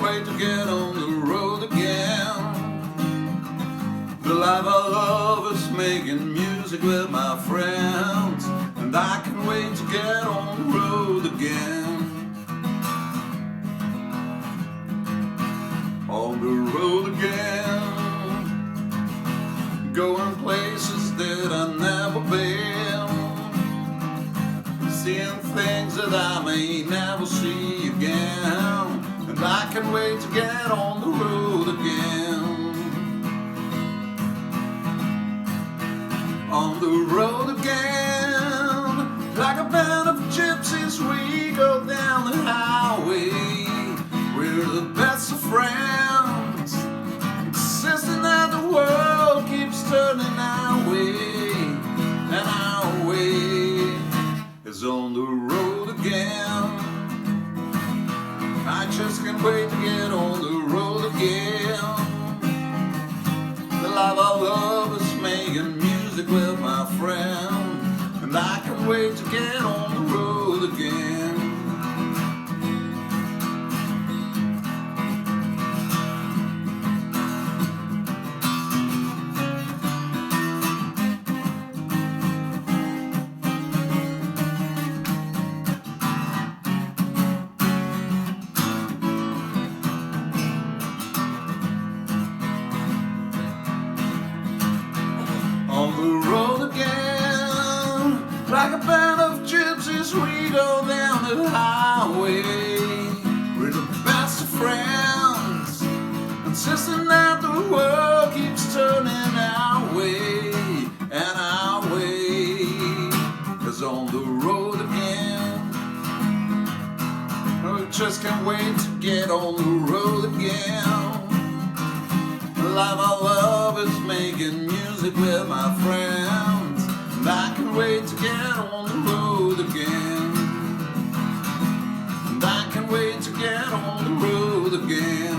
wait to get on the road again. The life I love is making music with my friends, and I can't wait to get on the road again. On the road again, going places that I've never been, seeing things that I may never see again, and I can't wait to get on the road again. On the road again, like a band of gypsies, we go down the highway. We're the best of friends, insisting that the world keeps turning our way, and our way is on the road again. I just can't wait to get on the road again. The life I love is making music with my friend, and I can't wait to get on the road again. On the road again, like a band of gypsies, we go down the highway. We're the best of friends, insisting that the world keeps turning our way, and our way is on the road again. We just can't wait to get on the road again. The life I love is making music with my friends, and I can't wait to get on the road again. And I can't wait to get on the road again.